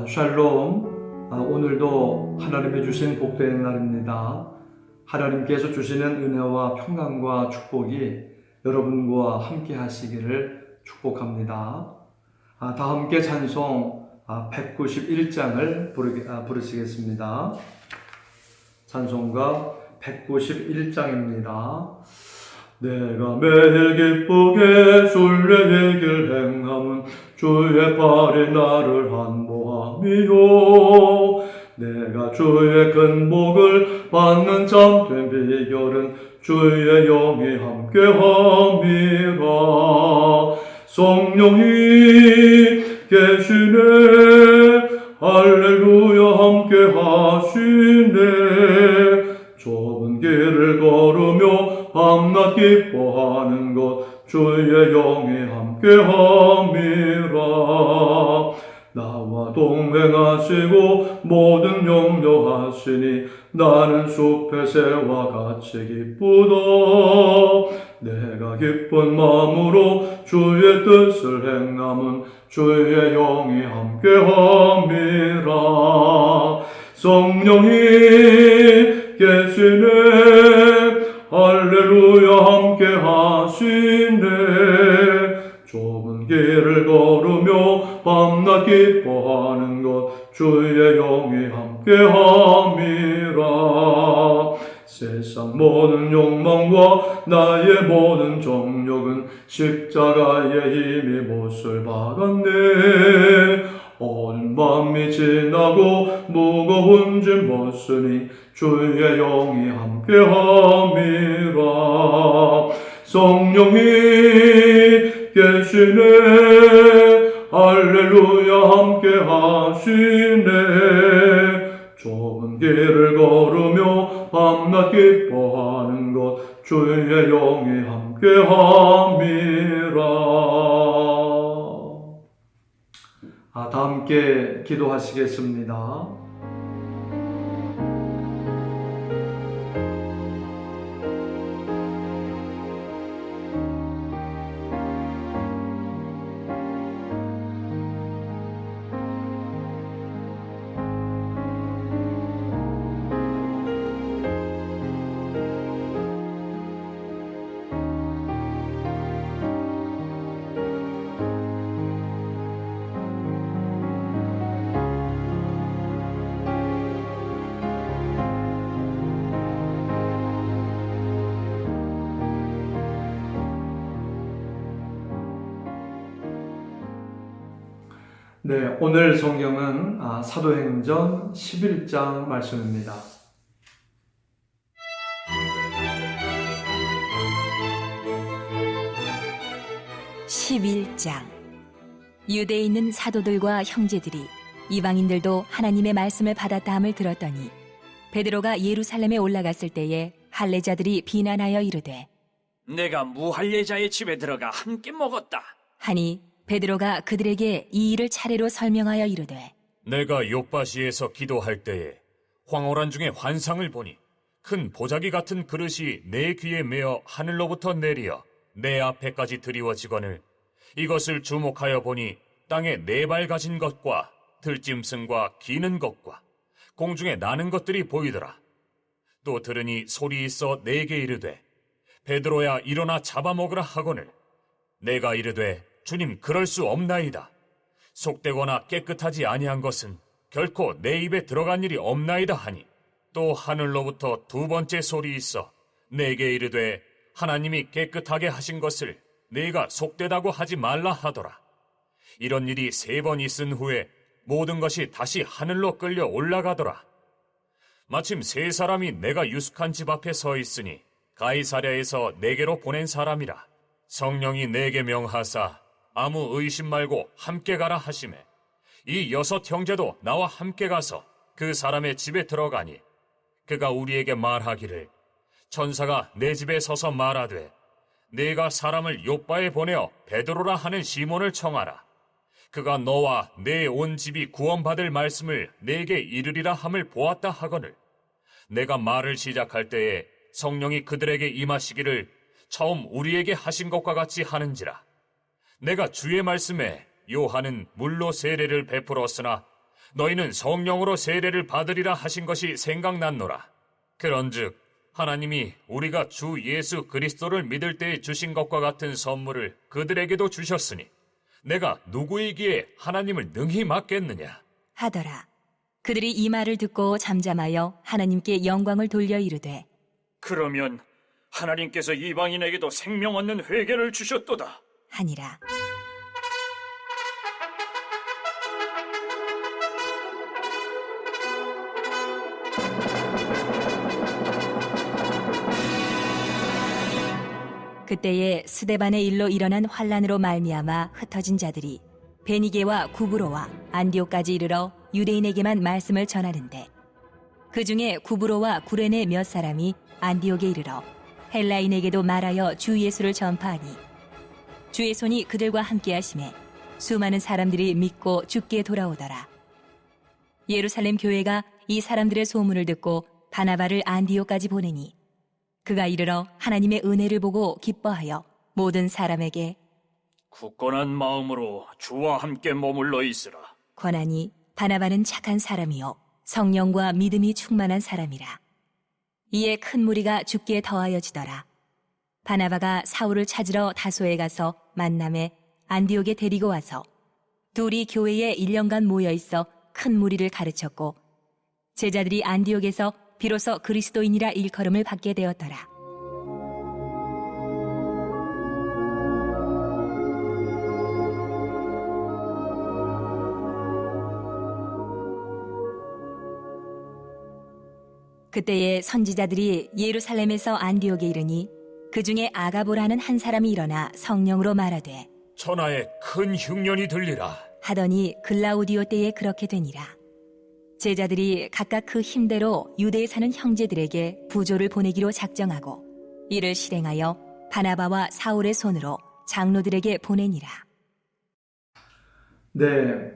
샬롬. 오늘도 하나님이 주신 복된 날입니다. 하나님께서 주시는 은혜와 평강과 축복이 여러분과 함께 하시기를 축복합니다. 다 함께 찬송 191장을 부르시겠습니다. 찬송가 191장입니다. 내가 매일 기쁘게 순례의 길 행함은 주의 발이 나를 안보함이요, 내가 주의 큰 복을 받는 참된 비결은 주의 영이 함께함이라. 성령이 계시네, 할렐루야 함께하시네. 좁은 길을 걸으며 밤낮 기뻐하는 것 주의 영이 함께함이라. 나와 동행하시고 모든 염려하시니 나는 숲의 새와 같이 기쁘다. 내가 기쁜 마음으로 주의 뜻을 행함은 주의 영이 함께함이라. 성령이 계시네, 할렐루야 함께하시네. 좁은 길을 걸으며 밤낮 기뻐하는 것 주의 영이 함께함이라. 세상 모든 욕망과 나의 모든 정욕은 십자가의 힘이 못을 박았네. 오는 밤이 지나고 무거운 짐 벗으니 주의 영이 함께함이라. 성령이 계시네, 할렐루야 함께하시네. 좁은 길을 걸으며 밤낮 기뻐하는 것 주의 영이 함께함이라. 다 함께 기도하시겠습니다. 네, 오늘 성경은 사도행전 11장 말씀입니다. 유대에 있는 사도들과 형제들이 이방인들도 하나님의 말씀을 받았다 함을 들었더니 베드로가 예루살렘에 올라갔을 때에 할례자들이 비난하여 이르되 내가 무할례자의 집에 들어가 함께 먹었다 하니 베드로가 그들에게 이 일을 차례로 설명하여 이르되 내가 욥바시에서 기도할 때에 황홀한 중에 환상을 보니 큰 보자기 같은 그릇이 내 귀에 메어 하늘로부터 내리어 내 앞에까지 드리워지거늘 이것을 주목하여 보니 땅에 네 발 가진 것과 들짐승과 기는 것과 공중에 나는 것들이 보이더라. 또 들으니 소리 있어 내게 이르되 베드로야 일어나 잡아먹으라 하거늘 내가 이르되 주님 그럴 수 없나이다. 속되거나 깨끗하지 아니한 것은 결코 내 입에 들어간 일이 없나이다 하니 또 하늘로부터 두 번째 소리 있어 내게 이르되 하나님이 깨끗하게 하신 것을 네가 속되다고 하지 말라 하더라. 이런 일이 3번 있은 후에 모든 것이 다시 하늘로 끌려 올라가더라. 마침 3사람이 내가 유숙한 집 앞에 서 있으니 가이사랴에서 내게로 보낸 사람이라. 성령이 내게 명하사 아무 의심 말고 함께 가라 하시매 이 6 형제도 나와 함께 가서 그 사람의 집에 들어가니 그가 우리에게 말하기를 천사가 내 집에 서서 말하되 네가 사람을 욥바에 보내어 베드로라 하는 시몬을 청하라. 그가 너와 내 온 집이 구원받을 말씀을 내게 이르리라 함을 보았다 하거늘 내가 말을 시작할 때에 성령이 그들에게 임하시기를 처음 우리에게 하신 것과 같이 하는지라. 내가 주의 말씀에 요한은 물로 세례를 베풀었으나 너희는 성령으로 세례를 받으리라 하신 것이 생각났노라. 그런즉 하나님이 우리가 주 예수 그리스도를 믿을 때에 주신 것과 같은 선물을 그들에게도 주셨으니 내가 누구이기에 하나님을 능히 맡겠느냐 하더라. 그들이 이 말을 듣고 잠잠하여 하나님께 영광을 돌려 이르되 그러면 하나님께서 이방인에게도 생명 얻는 회개를 주셨도다. 하니라. 그때에 스데반의 일로 일어난 환란으로 말미암아 흩어진 자들이 베니게와 구브로와 안디옥까지 이르러 유대인에게만 말씀을 전하는데 그 중에 구브로와 구레네 몇 사람이 안디옥에 이르러 헬라인에게도 말하여 주 예수를 전파하니 주의 손이 그들과 함께 하심에 수많은 사람들이 믿고 주께 돌아오더라. 예루살렘 교회가 이 사람들의 소문을 듣고 바나바를 안디옥까지 보내니 그가 이르러 하나님의 은혜를 보고 기뻐하여 모든 사람에게 굳건한 마음으로 주와 함께 머물러 있으라. 권하니 바나바는 착한 사람이요 성령과 믿음이 충만한 사람이라. 이에 큰 무리가 주께 더하여지더라. 바나바가 사울을 찾으러 다소에 가서 만남에 안디옥에 데리고 와서 둘이 교회에 1년간 모여 있어 큰 무리를 가르쳤고 제자들이 안디옥에서 비로소 그리스도인이라 일컬음을 받게 되었더라. 그때에 선지자들이 예루살렘에서 안디옥에 이르니 그 중에 아가보라는 한 사람이 일어나 성령으로 말하되 천하에 큰 흉년이 들리라. 하더니 글라우디오 때에 그렇게 되니라. 제자들이 각각 그 힘대로 유대에 사는 형제들에게 부조를 보내기로 작정하고 이를 실행하여 바나바와 사울의 손으로 장로들에게 보내니라. 네,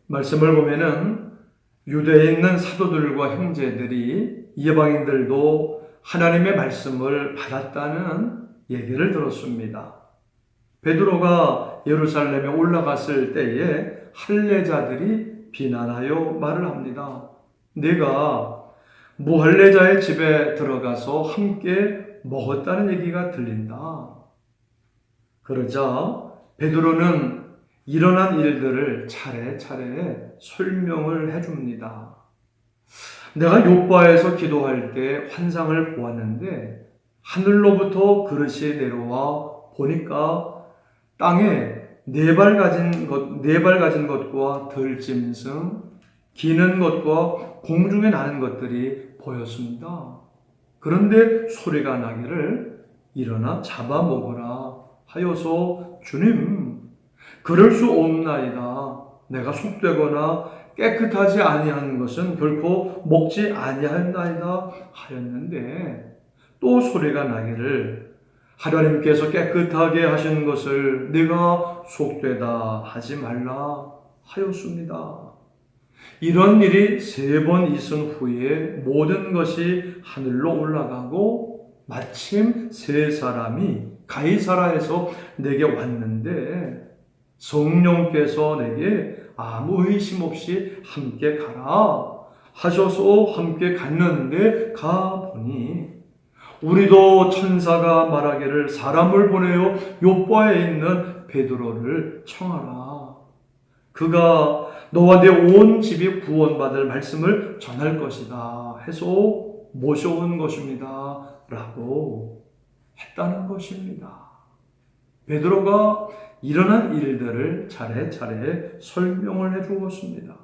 말씀을 보면은 유대에 있는 사도들과 형제들이 이방인들도 하나님의 말씀을 받았다는 얘기를 들었습니다. 베드로가 예루살렘에 올라갔을 때에 할례자들이 비난하여 말을 합니다. 내가 무할례자의 집에 들어가서 함께 먹었다는 얘기가 들린다. 그러자 베드로는 일어난 일들을 차례차례 설명을 해줍니다. 내가 요바에서 기도할 때 환상을 보았는데 하늘로부터 그릇이 내려와 보니까 땅에 네 발 가진 것과 들짐승, 기는 것과 공중에 나는 것들이 보였습니다. 그런데 소리가 나기를 일어나 잡아먹으라 하여서 주님, 그럴 수 없나이다. 내가 속되거나 깨끗하지 아니한 것은 결코 먹지 아니하였나이다 하였는데 또 소리가 나기를 하나님께서 깨끗하게 하신 것을 네가 속되다 하지 말라 하였습니다. 이런 일이 3번 있은 후에 모든 것이 하늘로 올라가고 마침 3사람이 가이사라에서 내게 왔는데 성령께서 내게 아무 의심 없이 함께 가라 하셔서 함께 갔는데 가보니 우리도 천사가 말하기를 사람을 보내어 요바에 있는 베드로를 청하라. 그가 너와 내 온 집이 구원받을 말씀을 전할 것이다 해서 모셔온 것입니다 라고 했다는 것입니다. 베드로가 일어난 일들을 차례차례 설명을 해 주었습니다.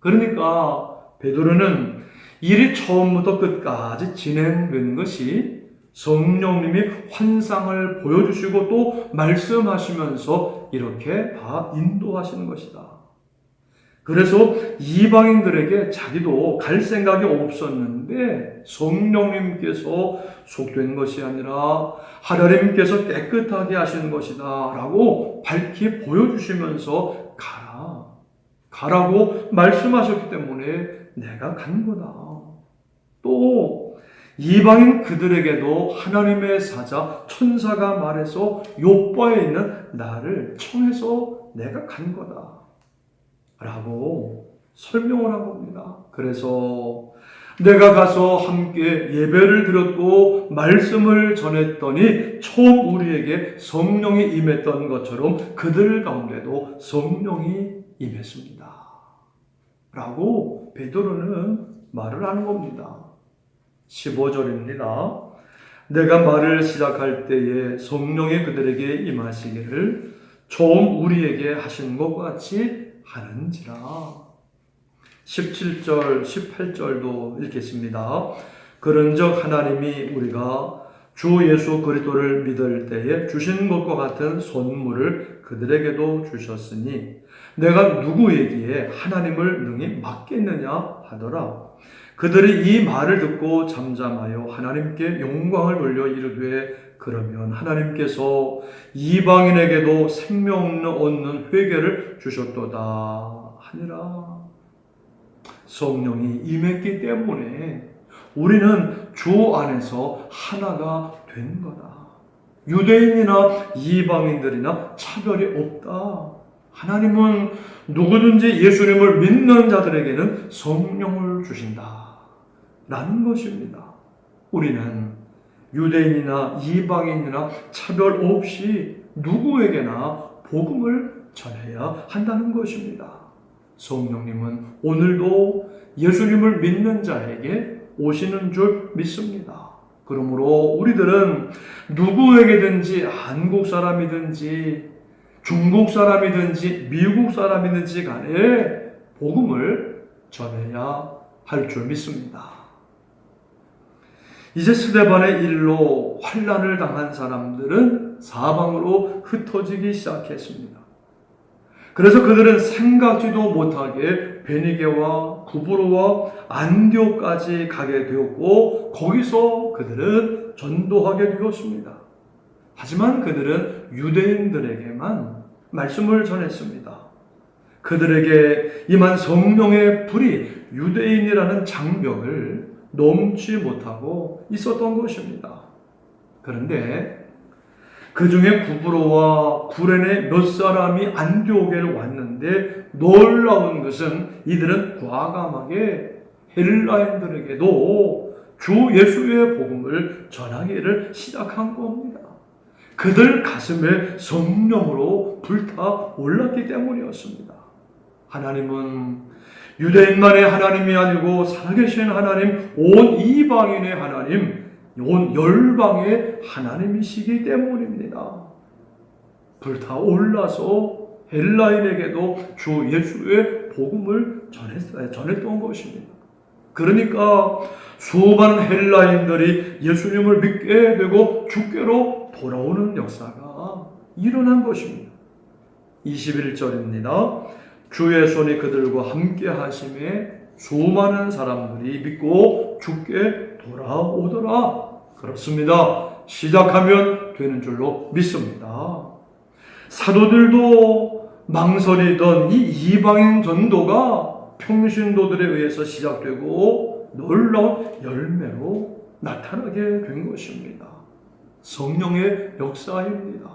그러니까 베드로는 일이 처음부터 끝까지 진행된 것이 성령님이 환상을 보여주시고 또 말씀하시면서 이렇게 다 인도하시는 것이다. 그래서 이방인들에게 자기도 갈 생각이 없었는데 성령님께서 속된 것이 아니라 하나님께서 깨끗하게 하신 것이다 라고 밝히 보여주시면서 가라고 말씀하셨기 때문에 내가 간 거다. 또 이방인 그들에게도 하나님의 사자 천사가 말해서 요바에 있는 나를 청해서 내가 간 거다 라고 설명을 한 겁니다. 그래서 내가 가서 함께 예배를 드렸고 말씀을 전했더니 처음 우리에게 성령이 임했던 것처럼 그들 가운데도 성령이 임했습니다. 라고 베드로는 말을 하는 겁니다. 15절입니다. 내가 말을 시작할 때에 성령이 그들에게 임하시기를 처음 우리에게 하신 것 같이 하는지라. 17절, 18절도 읽겠습니다. 그런즉 하나님이 우리가 주 예수 그리스도를 믿을 때에 주신 것과 같은 선물을 그들에게도 주셨으니 내가 누구에게 하나님을 능히 맡겠느냐 하더라. 그들이 이 말을 듣고 잠잠하여 하나님께 영광을 돌려 이르되 그러면 하나님께서 이방인에게도 생명 얻는 회개를 주셨도다 하니라. 성령이 임했기 때문에 우리는 주 안에서 하나가 된 거다. 유대인이나 이방인들이나 차별이 없다. 하나님은 누구든지 예수님을 믿는 자들에게는 성령을 주신다. 라는 것입니다. 우리는 유대인이나 이방인이나 차별 없이 누구에게나 복음을 전해야 한다는 것입니다. 성령님은 오늘도 예수님을 믿는 자에게 오시는 줄 믿습니다. 그러므로 우리들은 누구에게든지 한국 사람이든지 중국 사람이든지 미국 사람이든지 간에 복음을 전해야 할 줄 믿습니다. 이제 스데반의 일로 환난을 당한 사람들은 사방으로 흩어지기 시작했습니다. 그래서 그들은 생각지도 못하게 베니게와 구브로와 안디옥까지 가게 되었고 거기서 그들은 전도하게 되었습니다. 하지만 그들은 유대인들에게만 말씀을 전했습니다. 그들에게 임한 성령의 불이 유대인이라는 장벽을 넘지 못하고 있었던 것입니다. 그런데 그 중에 구브로와 구레네 몇 사람이 안디옥에 왔는데 놀라운 것은 이들은 과감하게 헬라인들에게도 주 예수의 복음을 전하기를 시작한 겁니다. 그들 가슴에 성령으로 불타 올랐기 때문이었습니다. 하나님은 유대인만의 하나님이 아니고 살아계신 하나님, 온 이방인의 하나님, 온 열방의 하나님이시기 때문입니다. 불타올라서 헬라인에게도 주 예수의 복음을 전했던 것입니다. 그러니까 수많은 헬라인들이 예수님을 믿게 되고 주께로 돌아오는 역사가 일어난 것입니다. 21절입니다. 주의 손이 그들과 함께 하심에 수많은 사람들이 믿고 주께 돌아오더라. 그렇습니다. 시작하면 되는 줄로 믿습니다. 사도들도 망설이던 이 이방인 전도가 평신도들에 의해서 시작되고 놀라운 열매로 나타나게 된 것입니다. 성령의 역사입니다.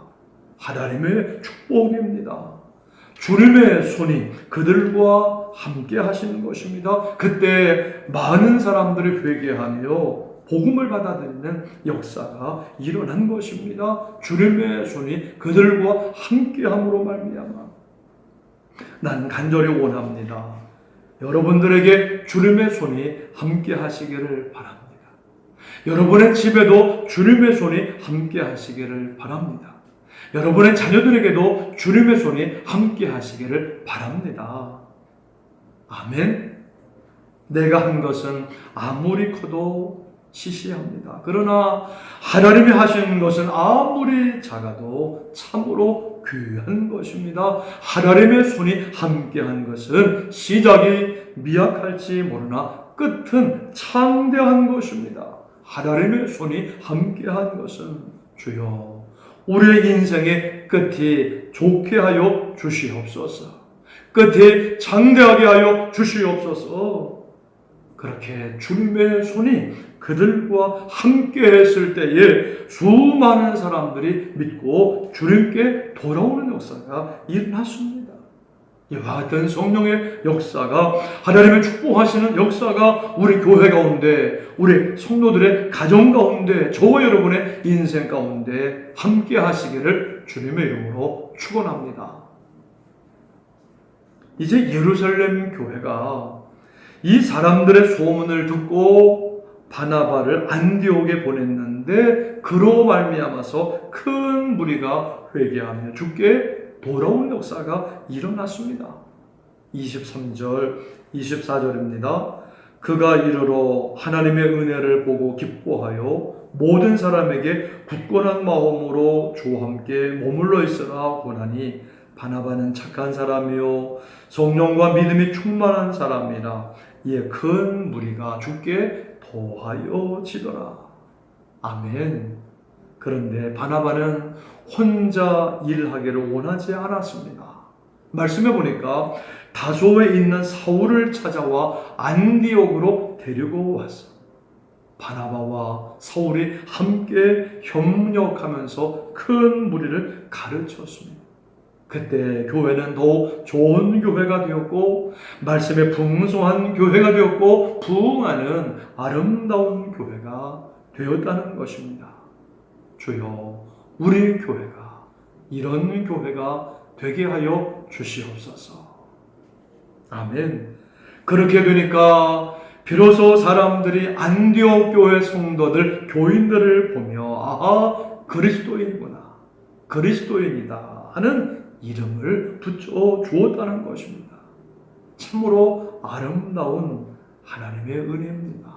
하나님의 축복입니다. 주님의 손이 그들과 함께 하시는 것입니다. 그때 많은 사람들이 회개하며 복음을 받아들이는 역사가 일어난 것입니다. 주님의 손이 그들과 함께함으로 말미암아 난 간절히 원합니다. 여러분들에게 주님의 손이 함께 하시기를 바랍니다. 여러분의 집에도 주님의 손이 함께 하시기를 바랍니다. 여러분의 자녀들에게도 주님의 손이 함께 하시기를 바랍니다. 아멘. 내가 한 것은 아무리 커도 시시합니다. 그러나 하나님이 하신 것은 아무리 작아도 참으로 귀한 것입니다. 하나님의 손이 함께한 것은 시작이 미약할지 모르나 끝은 창대한 것입니다. 하나님의 손이 함께한 것은 주여 우리의 인생의 끝이 좋게 하여 주시옵소서. 끝이 장대하게 하여 주시옵소서. 그렇게 주님의 손이 그들과 함께 했을 때에 수많은 사람들이 믿고 주님께 돌아오는 역사가 일어났습니다. 이와 같은 성령의 역사가, 하나님의 축복하시는 역사가 우리 교회 가운데, 우리 성도들의 가정 가운데, 저와 여러분의 인생 가운데 함께 하시기를 주님의 이름으로 축원합니다. 이제 예루살렘 교회가 이 사람들의 소문을 듣고 바나바를 안디옥에 보냈는데, 그로 말미암아서 큰 무리가 회개하며 주께 돌아온 역사가 일어났습니다. 23절, 24절입니다. 그가 이르러 하나님의 은혜를 보고 기뻐하여 모든 사람에게 굳건한 마음으로 주와 함께 머물러 있으라 권하니, 바나바는 착한 사람이요 성령과 믿음이 충만한 사람이라. 이에 큰 무리가 주께 더하여지더라. 아멘. 그런데 바나바는 혼자 일하기를 원하지 않았습니다. 말씀해 보니까 다소에 있는 사울을 찾아와 안디옥으로 데리고 왔어. 바나바와 사울이 함께 협력하면서 큰 무리를 가르쳤습니다. 그때 교회는 더욱 좋은 교회가 되었고, 말씀에 풍성한 교회가 되었고, 부흥하는 아름다운 교회가 되었다는 것입니다. 주여, 우리 교회가 이런 교회가 되게 하여 주시옵소서. 아멘. 그렇게 되니까 비로소 사람들이 안디옥 교회 성도들, 교인들을 보며 아하, 그리스도인이구나, 그리스도인이다 하는 이름을 붙여 주었다는 것입니다. 참으로 아름다운 하나님의 은혜입니다.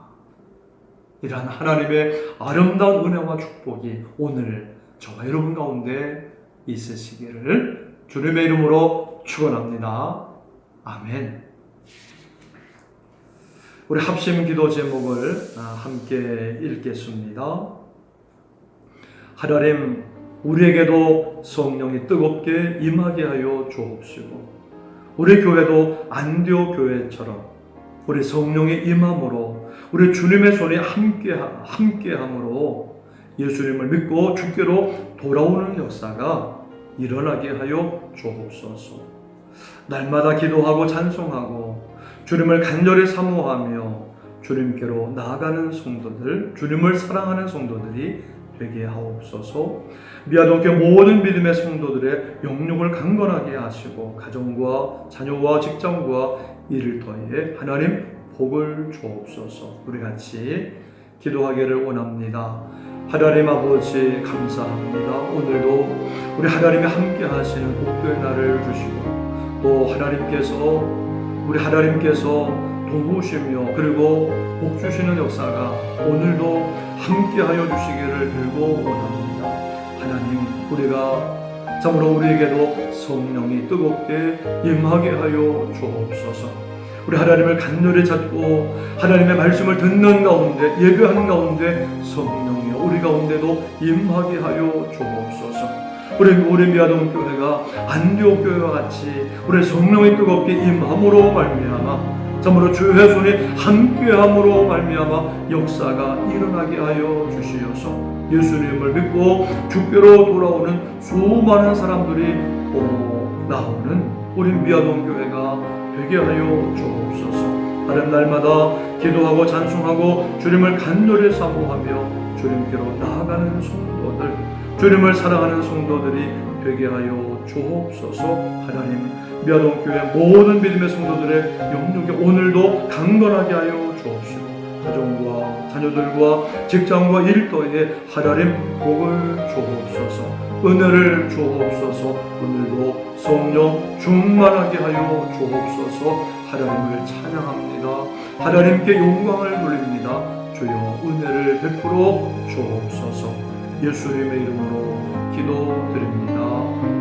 이러한 하나님의 아름다운 은혜와 축복이 오늘 저와 여러분 가운데 있으시기를 주님의 이름으로 축원합니다. 아멘. 우리 합심 기도 제목을 함께 읽겠습니다. 하나님, 우리에게도 성령이 뜨겁게 임하게 하여 주옵시고, 우리 교회도 안디옥 교회처럼 우리 성령의 임함으로, 우리 주님의 손이 함께함으로 예수님을 믿고 주께로 돌아오는 역사가 일어나게 하여 주옵소서. 날마다 기도하고 찬송하고 주님을 간절히 사모하며 주님께로 나아가는 성도들, 주님을 사랑하는 성도들이 되게 하옵소서. 미아동교회 모든 믿음의 성도들의 영육을 강건하게 하시고 가정과 자녀와 직장과 일을 더해 하나님 복을 주옵소서. 우리 같이 기도하기를 원합니다. 하나님 아버지, 감사합니다. 오늘도 우리 하나님이 함께 하시는 복된 날을 주시고, 또 우리 하나님께서 도우시며 그리고 복 주시는 역사가 오늘도 함께하여 주시기를 빌고 원합니다. 하나님, 우리가 참으로 우리에게도 성령이 뜨겁게 임하게 하여 주옵소서. 우리 하나님을 간절히 찾고 하나님의 말씀을 듣는 가운데, 예배하는 가운데 성령이 우리 가운데도 임하게 하여 주옵소서. 우리 미아동 교회가 안디옥 교회와 같이 우리 성령이 뜨겁게 임함으로 말미암아, 참으로 주의 손이 함께함으로 말미암아 역사가 일어나게 하여 주시옵소서. 예수님을 믿고 주께로 돌아오는 수많은 사람들이 나오는 우리 미아동 교회가 되게 하여 주옵소서. 다른 날마다 기도하고 찬송하고 주님을 간절히 사모하며 주님께로 나아가는 성도들, 주님을 사랑하는 성도들이 되게 하여 주옵소서. 하나님, 미아동교회 모든 믿음의 성도들의 영역에 오늘도 강건하게 하여 주옵시고, 가정과 자녀들과 직장과 일터에 하나님 복을 주옵소서, 은혜를 주옵소서. 오늘도 성령 충만하게 하여 주옵소서. 하나님을 찬양합니다. 하나님께 영광을 돌립니다. 주여, 은혜를 베풀어 주옵소서. 예수님의 이름으로 기도드립니다.